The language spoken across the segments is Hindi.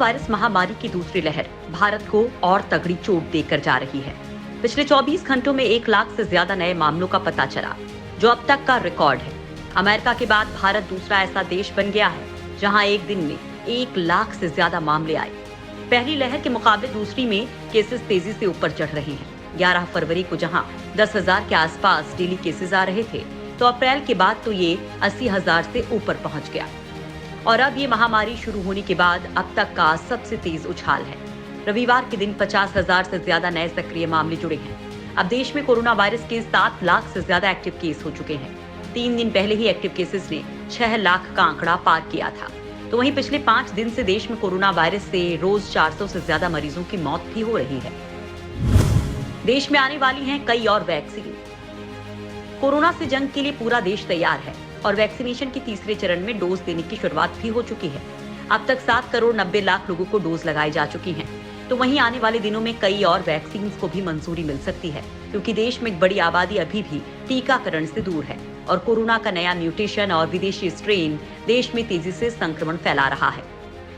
वायरस महामारी की दूसरी लहर भारत को और तगड़ी चोट देकर जा रही है। पिछले 24 घंटों में 1 लाख से ज्यादा नए मामलों का पता चला, जो अब तक का रिकॉर्ड है। अमेरिका के बाद भारत दूसरा ऐसा देश बन गया है जहां एक दिन में 1 लाख से ज्यादा मामले आए। पहली लहर के मुकाबले दूसरी में केसेस तेजी से ऊपर चढ़ रहे हैं। 11 फरवरी को जहां 10,000 के आसपास डेली केसेस आ रहे थे, तो अप्रैल के बाद तो ये 80,000 से ऊपर पहुंच गया। और अब ये महामारी शुरू होने के बाद अब तक का सबसे तेज उछाल है। रविवार के दिन 50,000 से ज्यादा नए सक्रिय मामले जुड़े हैं। अब देश में कोरोना वायरस के 7 लाख से ज्यादा एक्टिव केस हो चुके हैं। 3 दिन पहले ही एक्टिव केसेस ने 6 लाख का आंकड़ा पार किया था। तो वहीं पिछले 5 दिन से देश में कोरोना वायरस से रोज 400 से ज्यादा मरीजों की मौत भी हो रही है। देश में आने वाली हैं कई और वैक्सीन। कोरोना से जंग के लिए पूरा देश तैयार है और वैक्सीनेशन के तीसरे चरण में डोज देने की शुरुआत भी हो चुकी है। अब तक 7 करोड़ 90 लाख लोगों को डोज लगाई जा चुकी हैं। तो वहीं आने वाले दिनों में कई और वैक्सीन को भी मंजूरी मिल सकती है, क्योंकि देश में एक बड़ी आबादी अभी भी टीकाकरण से दूर है और कोरोना का नया म्यूटेशन और विदेशी स्ट्रेन देश में तेजी से संक्रमण फैला रहा है।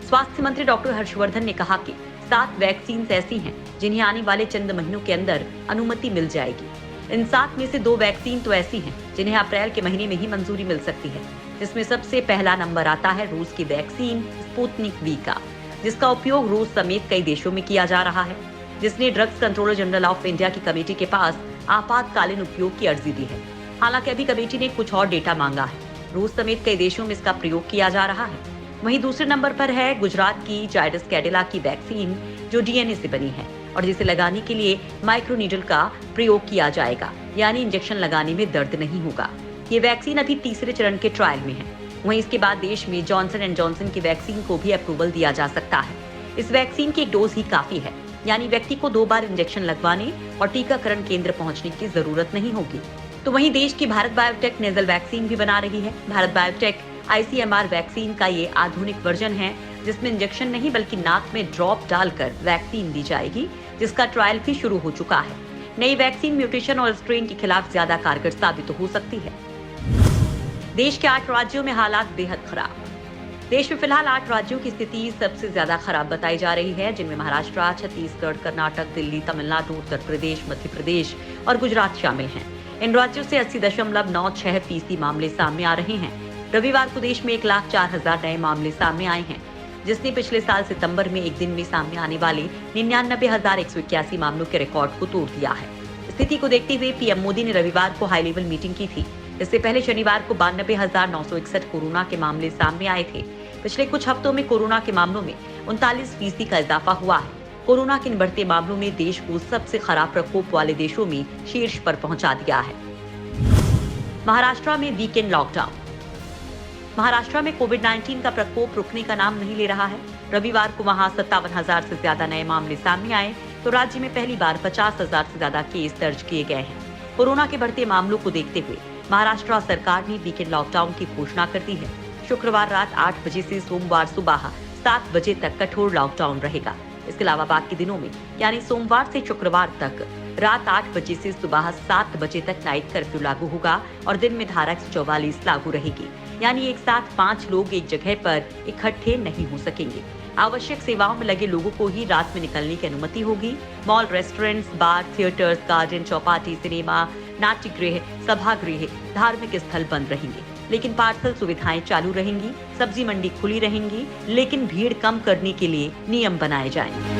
स्वास्थ्य मंत्री डॉक्टर हर्षवर्धन ने कहा कि 7 वैक्सीन ऐसी हैं जिन्हें आने वाले चंद महीनों के अंदर अनुमति मिल जाएगी। इन 7 में से 2 वैक्सीन तो ऐसी हैं जिन्हें अप्रैल के महीने में ही मंजूरी मिल सकती है, जिसमें सबसे पहला नंबर आता है रूस की वैक्सीन स्पुतनिक वी का, जिसका उपयोग रूस समेत कई देशों में किया जा रहा है, जिसने drugs controller general of India की कमेटी के पास आपातकालीन उपयोग की अर्जी दी है। हालांकि अभी कमेटी ने कुछ और डेटा मांगा है। रूस समेत कई देशों में इसका प्रयोग किया जा रहा है। वहीं दूसरे नंबर पर है गुजरात की जायडस कैडिला की वैक्सीन, जो डीएनए से बनी है और जिसे लगाने के लिए माइक्रोनीडल का प्रयोग किया जाएगा, यानी इंजेक्शन लगाने में दर्द नहीं होगा। ये वैक्सीन अभी तीसरे चरण के ट्रायल में है। वहीं इसके बाद देश में जॉनसन एंड जॉनसन की वैक्सीन को भी अप्रूवल दिया जा सकता है। इस वैक्सीन की 1 डोज ही काफी है, यानी व्यक्ति को 2 बार इंजेक्शन लगवाने और टीकाकरण केंद्र पहुंचने की जरूरत नहीं होगी। तो वहीं देश की भारत बायोटेक नेजल वैक्सीन भी बना रही है। भारत बायोटेक ICMR वैक्सीन का ये आधुनिक वर्जन है, जिसमें इंजेक्शन नहीं बल्कि नाक में ड्रॉप डालकर वैक्सीन दी जाएगी, जिसका ट्रायल भी शुरू हो चुका है। नई वैक्सीन म्यूटेशन और स्ट्रेन के खिलाफ ज्यादा कारगर साबित हो सकती है। देश के 8 राज्यों में हालात बेहद खराब। देश में फिलहाल 8 राज्यों की स्थिति सबसे ज्यादा खराब बताई जा रही है, जिनमें महाराष्ट्र, छत्तीसगढ़, कर्नाटक, दिल्ली, तमिलनाडु, उत्तर प्रदेश, मध्य प्रदेश और गुजरात शामिल हैं। इन राज्यों से 80.96% मामले सामने आ रहे हैं। रविवार को देश में 1,04,000 नए मामले सामने आए हैं, जिसने पिछले साल सितंबर में एक दिन में सामने आने वाले 99,181 मामलों के रिकॉर्ड को तोड़ दिया है। स्थिति को देखते हुए पीएम मोदी ने रविवार को हाई लेवल मीटिंग की थी। इससे पहले शनिवार को 92,961 कोरोना के मामले सामने आए थे। पिछले कुछ हफ्तों में कोरोना के मामलों में 39% का इजाफा हुआ है। कोरोना के इन बढ़ते मामलों में देश को सबसे खराब प्रकोप वाले देशों में शीर्ष पर पहुंचा दिया है। महाराष्ट्र में वीकेंड लॉकडाउन। महाराष्ट्र में कोविड-19 का प्रकोप रुकने का नाम नहीं ले रहा है। रविवार को वहां 57,000 से ज्यादा नए मामले सामने आए, तो राज्य में पहली बार 50,000 से ज्यादा केस दर्ज किए गए हैं। कोरोना के बढ़ते मामलों को देखते हुए महाराष्ट्र सरकार ने वीकेंड लॉकडाउन की घोषणा कर दी है। शुक्रवार रात 8 बजे से सोमवार सुबह 7 बजे तक कठोर लॉकडाउन रहेगा। इसके अलावा बाकी दिनों में, यानी सोमवार से शुक्रवार तक रात 8 बजे से सुबह 7 बजे तक नाइट कर्फ्यू लागू होगा और दिन में धारा 144 लागू रहेगी, यानी एक साथ 5 लोग एक जगह पर इकट्ठे नहीं हो सकेंगे। आवश्यक सेवाओं में लगे लोगों को ही रात में निकलने की अनुमति होगी। मॉल, रेस्टोरेंट्स, बार, थिएटर्स, गार्डन, चौपाटी, सिनेमा, नाट्यगृह, सभागृह, धार्मिक स्थल बंद रहेंगे, लेकिन पार्सल सुविधाएं चालू रहेंगी। सब्जी मंडी खुली रहेंगी, लेकिन भीड़ कम करने के लिए नियम बनाए जाएंगे।